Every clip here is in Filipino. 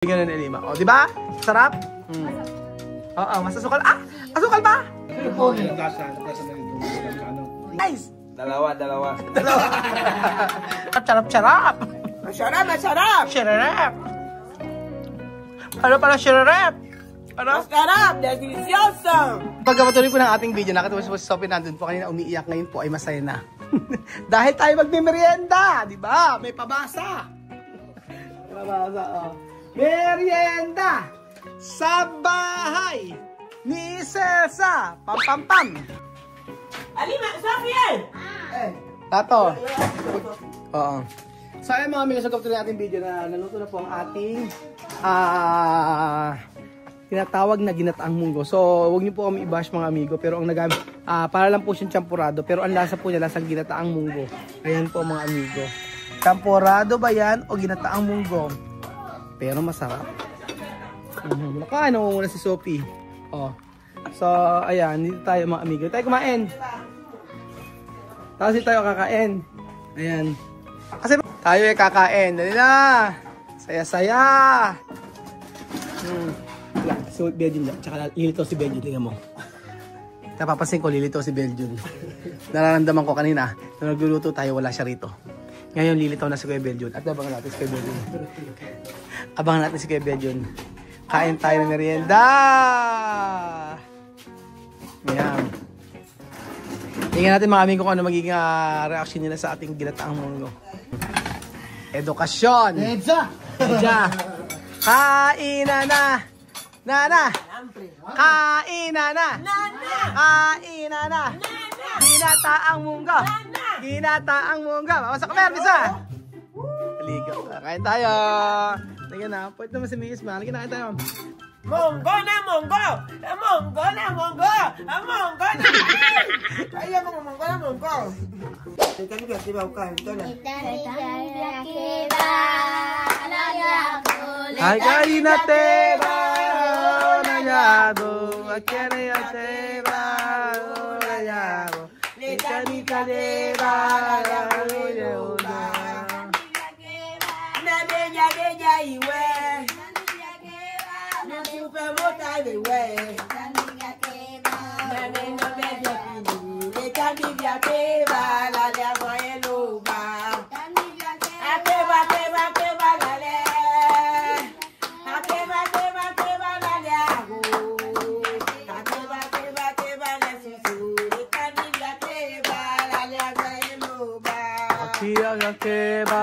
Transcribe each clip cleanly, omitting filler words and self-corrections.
Ganun ni Lima. O, di ba? Sarap? Oo, mas asukal. Ah! Asukal ba? Nice! Dalawa. Charap! Masarap! Shirarap! Ano pala shirarap? Ano? Masarap! Delicioso! Pagkapatuloy po ng ating video, nakita po si Sophie nandun po kanina umiiyak, ngayon po ay masaya na. Dahil tayo magme-merienda, di ba? May pabasa. Pabasa, oh. Merienda sa bahay ni Celsa. Pam. Alima, Sophie! Tato. Oo. So ayun mga amigo, sagot na ating video na naluto na po ang ating tinatawag na ginataang munggo. So huwag niyo po kami i-bash mga amigo, pero ang nagamit para lang po siyang champurado, pero ang lasa po niya lasang ginataang munggo. Ayan po mga amigo. Champurado ba yan o ginataang munggo? Pero masarap. Nakain ako muna si Sophie. Oh. So ayan, dito tayo mga amigo. Tayo kumain. Tapos dito tayo kakain. Ayan. Kasi tayo ay kakain. Dali na. Saya-saya. So, Beljun lang. Tsaka lilito si Beljun. Tingnan mo. Napapansin ko, lilito si Beljun. Nararamdaman ko kanina. Nung nagluluto tayo, wala siya rito. Ngayon, lilitaw na si Kuya Beljun. At abangan natin si Kuya Beljun. Abangan natin si Kuya Beljun. Kain tayo ng merienda. Ayan. Tingnan natin mga amigo kung ano magiging reaction nila sa ating ginataang munggo. Edukasyon. Edja. Kain na. Nana. Kain na. Kain na. Ginataang munggo. Ginataang munggo. Masa ka meron isa. Ligaw. Kain tayo. Tingnan na. Pwede naman si Miss Man. Kinain tayo. Monggo na! Ayaw mo monggo na monggo! Itani ka siba ukain, ito na. Ay, kaina teba, nayado, akere ya teba, nayado, itani ka teba, nayado, na bella iwe. Supermota de we. Nane no bella pidi. Le cambia que va la de abuelo va. Akeba la le. Akeba la de abu. Akeba la susu. Le cambia que va la de abuelo va. akira keba.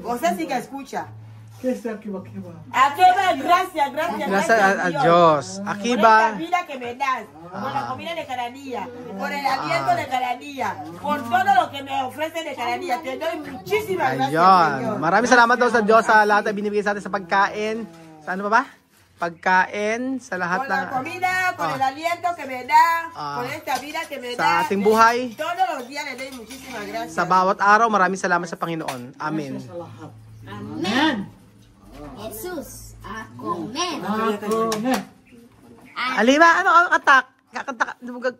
Você sí que escucha. ¿Qué es Akiba Kiba? Akiba, gracias. Gracias a Dios. Akiba. Por esta vida que me das, por la comida de cada día, por el aliento de cada día, por todo lo que me ofrece de cada día. Te doy muchísimas gracias, Señor. Maraming salamat daw sa Diyos sa lahat na binibigay sa atin sa pagkain. Sa ano ba? Pagkain, sa lahat ng... Con la comida, con el aliento que me da, con esta vida que me da. Sa ating buhay. Todos los días le doy muchísimas gracias. Sa bawat araw, maraming salamat sa Panginoon. Amen. Amen. Jesus. Amen. Alima, ano ang atak?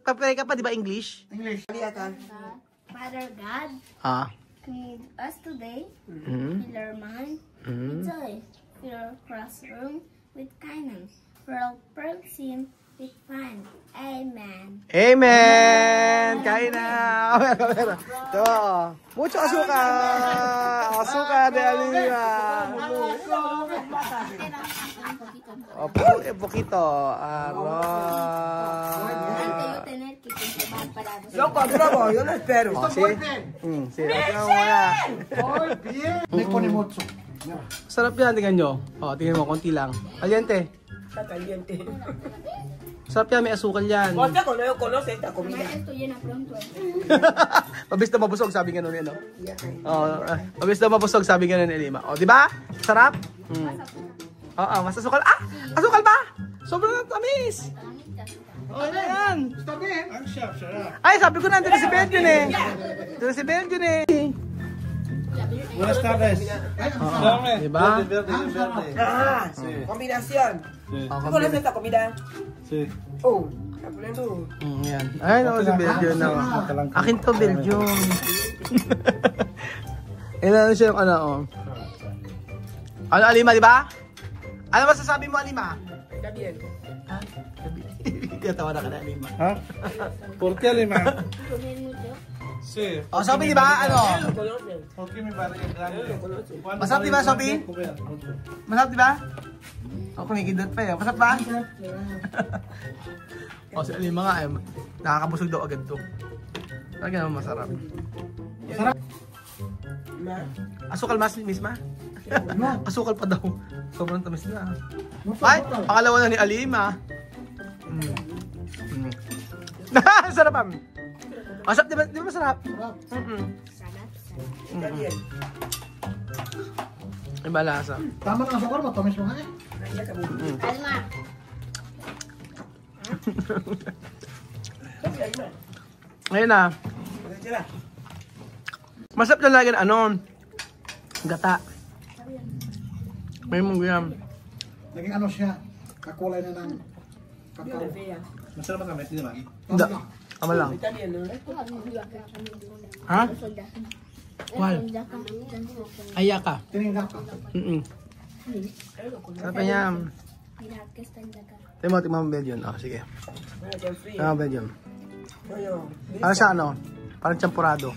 Papay ka pa, di ba English? Father God, create us today, fill our mind with joy, fill our classroom with kindness, fill our person with fun. Amen. Amen! Kain na! Ito. Mucho azúcar! Azúcar de Alima! Un poquito. Yo controbo, yo no espero. ¿Sí? Sí. Muy bien. Me pone mucho. Sarap yan, tingnan nyo. Tingnan mo, konti lang. Caliente. Está caliente. Sarap yan, may asukal yan. Usted conoce esta comida. Esto llena pronto. Mabis na mabusog, sabi nga nun yan, no? Oh, mabis na mabusog, sabi nga nun ni Alima. O, di ba? Sarap? Oo, mas asukal. Ah! Asukal ba? Sobrang tamis! O, ano yan? Ay, sabi ko na, dito si Benjun eh. Dito si Benjun eh. Buenas tardes. Diba? Ah, combinación. ¿Tú conoces esta comida? Sí. Oh, aprendo. Yan. Ay, no, si Belgium na. Akin to, Belgium. Ano siya yung ano, oh. Ano, Alima, di ba? Ano masasabi mo, Alima? Está bien. Ha? Katawa na ka na, Alima. ¿Ah? ¿Por qué Lima? Comer mucho. Sí. O, Sophie, di ba? Ano? Lo conocen. ¿Por qué mi barriga es grande? Masarap, di ba, Sophie? Masarap, di ba? O, kumikindot pa eh. Masarap ba? O, si Alima nga, nakakabusog daw agad to. Talaga naman masarap. Masarap. Asukal mas, misma? Asukal pa daw. Sobrang tamis na. Ay, pangalawa na ni Alima. Sarap pa. Masarap, di ba masarap? Está bien. Iba lasa. Tama na asukal, matamis mo nga eh. Alma. Ngayon na. Masarap na lagi na ano. Gata. May mong ganyan. Naging ano siya, kakulay na ng kakao. Masarap ba kami? Hindi naman. Hindi. Tama lang. Está bien, ¿no? Ha? Wal. Ayaka. Tinignan ka. Sarap pa niya. Mira que está en la cara. Tingnan mo Belgium. Oh, sige. Frío. Tingnan mo Belgium. Oye, Parang siya ano? Parang champurado.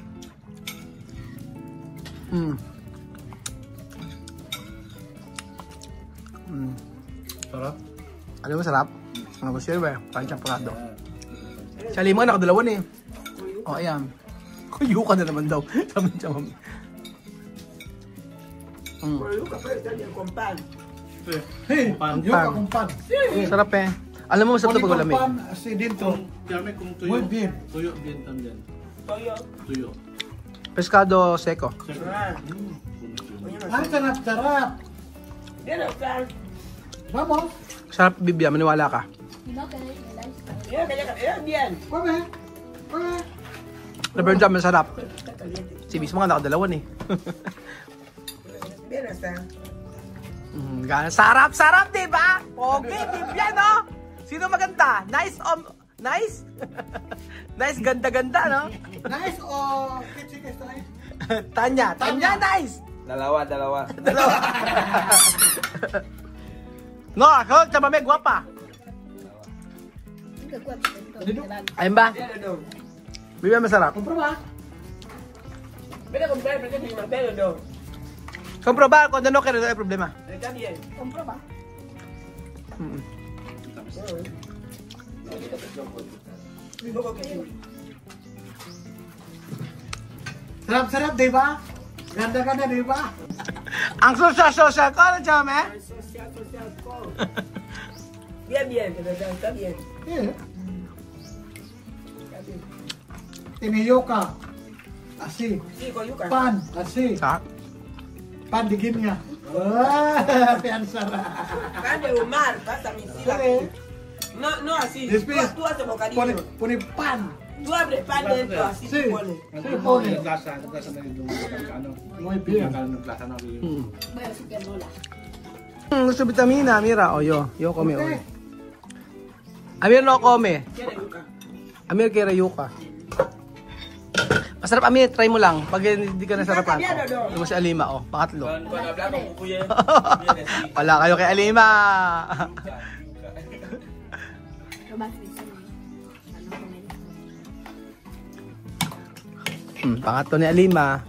Sarap? Ano masarap? Ang gusto yun ba? Parang champurado. Sa limo, nakadalawan eh. O, ayan. Kuyo ka na naman daw. Sabi niya, mami. Pero nunca puede estar bien con pan. Hey, yuca con pan. Sarap eh. Alam mo, masarap ito pag ulamig. pan así dentro. Llame con tuyo. Muy bien. Tuyo bien también. Pollo. Tuyo. Pescado seco. Ah, Ay, sarap-sarap. bien acá. Vamos. Sarap, Bibia. Maniwala ka. No queréis el ice. Mira que ya bien. Come. Come. Naburn jam, masarap. Si mismo nga nakadalawan eh. Bien acá. Sarap, sarap, diba? Okay, Bibia, no? Sino maganda? Nice, nice? Nice, ganda-ganda, no? Nice o kitchen style? Tanya, nice! Dalawa. No, ako, chamame, guwapa. Ayun ba? Bien, no. Bibia, masarap. Compra ba? Ven a comprar, pero que mi pelo no. Comprobar kung ano kaya ay problema. Está bien. Comprueba. Sarap-sarap, di ba? Ganda-ganda, di ba? Ang social ko, ano, chame? Social. Bien, está bien. Yeah. Tiniyuka. Así. Sí, con yuca. Pan. Así. Sarap. Pan di Guinea. Wah, pian sarap. Pan de Omar, pasa mi sila. No así. Después, Tú haces bocadillo. pone pan. Tú abres pan dentro, así Sí. tú pones. Sí, pone. Naglasa na yung ano. Muy bien. Naglasa na yung... Voy a decir que no la. Gusto vitamina, mira. O, yo come, oy. Amir no come. Tiene yuca. Amir kira yuka. Masarap, Amir. Try mo lang. Pag hindi ka nasarapan. Ito mo si Alima, oh. Pangatlo. Cuando hablamos con Kuya, Wala kayo kay Alima. Lo más difícil. No comer. Pangatlo ni Alima.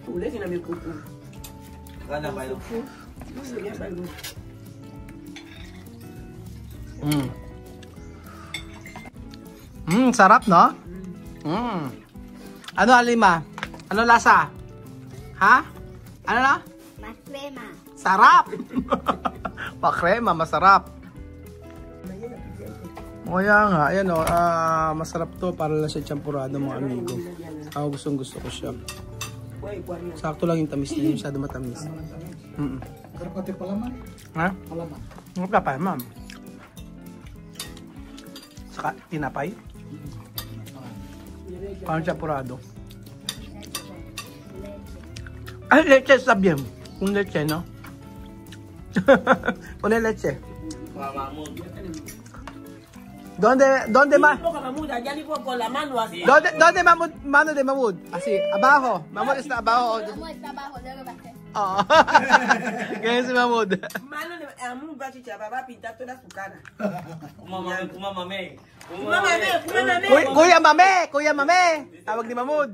Ule sinabi ko po. gana kayo. Sarap, no? Ano, Alima? Ano lasa? Ha? Ano na? Más crema. Sarap! Pakrema, masarap. Kaya nga, ayan o, masarap to para lang sa champurado mga amigo. Ako gusto ko siya. Sakto lang yung tamis niya, yung masyado matamis. Karpati palaman. Ha? Palaman. Ang kapay, ma'am. Saka tinapay. Parang champurado. Ay, leche sabihin. Kung leche, no? Kung leche. ¿Dónde más? ¿Dónde mano de Mahmoud? Así, abajo. Mahmoud está abajo. Mahmoud está abajo, luego bajé. Oh. Ganyan si Mahmoud. Mano de Mahmoud va a chichar, va a pintar toda su cara. Kumamame. Kuya Mame. Tawag ni Mahmoud.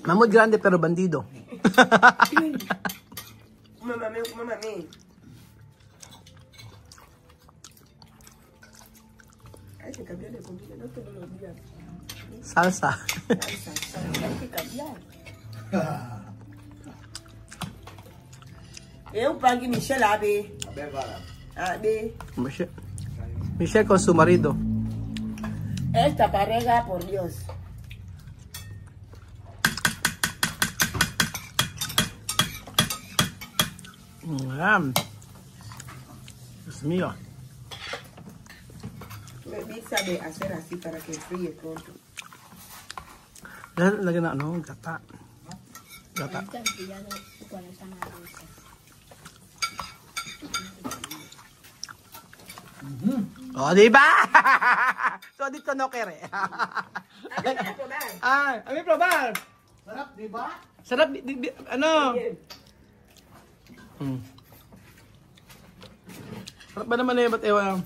Mahmoud grande pero bandido. Kumamame. Hay que cambiar de comida, no todos los días. Salsa. Hay que cambiar. Es un pan que Michelle abe. Abe. Michelle con su marido. Esta pareja, por Dios. Dios mío. Me pizza de hacer así para que fríe pronto. Lagyan na ano, gata. Gata. Oh, di ba? So, dito no kere. Ami probar. Sarap, di ba? Sarap, ano? Sarap ba naman eh, ba't ewan?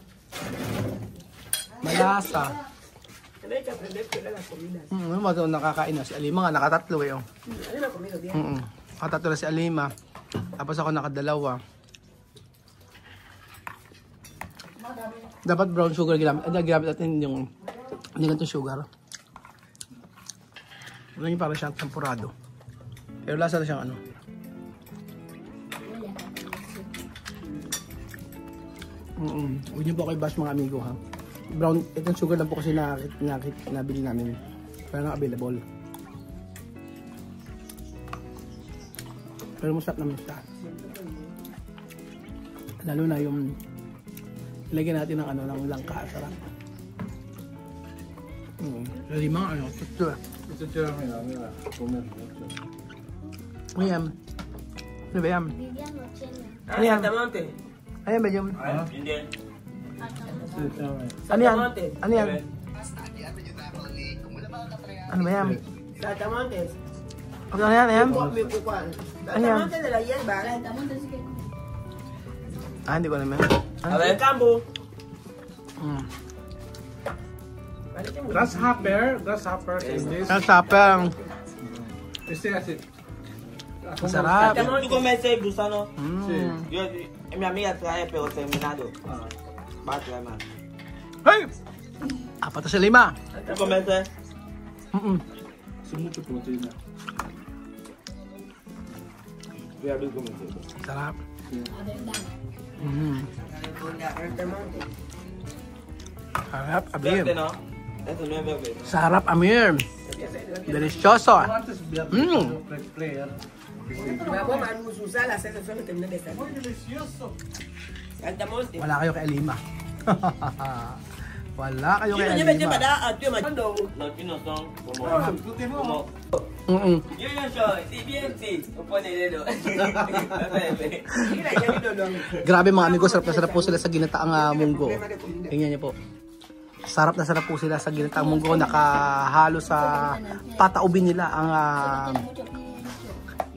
Malasa. Hay que aprender que era la comida. Nakakain na si Alima nga, nakatatlo eh. Oh. Hay una comida bien. Nakatatlo na si Alima. Tapos ako nakadalawa. Dapat brown sugar ginamit. Ginamit natin yung hindi ganito sugar. Wala yung parang siyang tempurado. Pero lasa na siyang ano. Huwag niyo po kayo bash mga amigo ha. Brown, itong sugar lang po kasi nabili namin. Kaya nga available. Pero masarap naman siya. Lalo na yung ilagyan natin ng ano, ng langka. Sarap. Lali mga ano, ito. Ito siya lang yan. Ayan. Ano ba yan? Bigyan mo chile. Ayan. Saltamonte. Ayan ba yung... Hindi. Ano yan? Ano yan? Ano ba yan? Saltamontes. Ano yan? Ayan? Saltamontes de la hierba. Hindi ko alam yan. El campo. Grasshopper is this. Sapang. Este así. Masarap. ¿Tú comes el gusano? Sí. Yo, mi amiga trae, pero terminado. Va a traer más. Hey! Apat na sa 5. ¿Tú comes el? Es mucho proteína. Ya lo comencé. Sarap. Sarap, Amir. Este no. Este no es bebé. Sarap, Amir. Delicioso. Antes viendo player. Vamos a usar las cesas solo terminé de estar. Muy delicioso. Saltamonte. Wala kayo kay Alima. Wala kayo kay Yo me Alima. para a tu mando. Los chinos son como... Continúa. Yo sí, bien, sí. No pone dedo. Mira, ya vino lo. Grabe mga amigo, sarap na sarap po sila sa ginataang munggo. Tingnan niyo po. Sarap na sarap po sila sa ginataang munggo. Nakahalo sa pataubin nila ang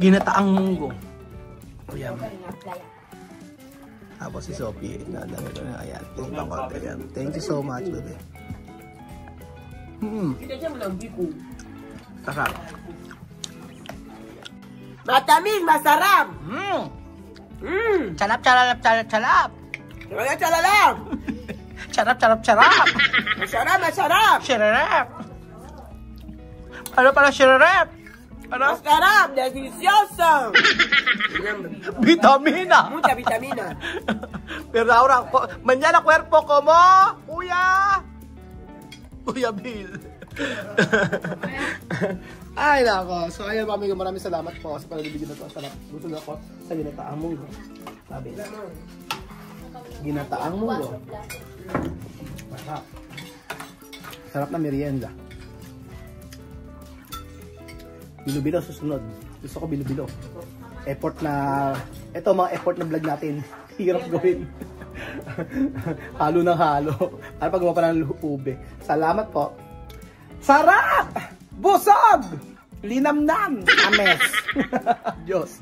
ginataang munggo. Ayan. Tapos si Sophie, nadami ko na. Ayan, thank you so much, baby. Sarap. Matamis, masarap. Charap, charap, charap, charap. Vaya chalalap. Charap, charap, charap. Masarap, masarap. Shirarap. Ano pala shirarap? Ano? Masarap, delicioso. Vitamina. Mucha vitamina. Pero ahora, mañana cuerpo como Kuya Bill. Ay nako. So ayun mga amigo, maraming salamat po sa pagbibigyan na to. Sarap. Gusto na ako sa ginataang munggo. Sabi. Ginataang munggo. Sarap. Sarap na merienda. Bilo-bilo susunod. Gusto ko bilo-bilo. Effort na, ito mga effort na vlog natin. Hirap gawin. Halo ng halo. Ano pag gumawa pa ng ube. Salamat po. Sarap! Busog! Linamnam! Ames! Diyos.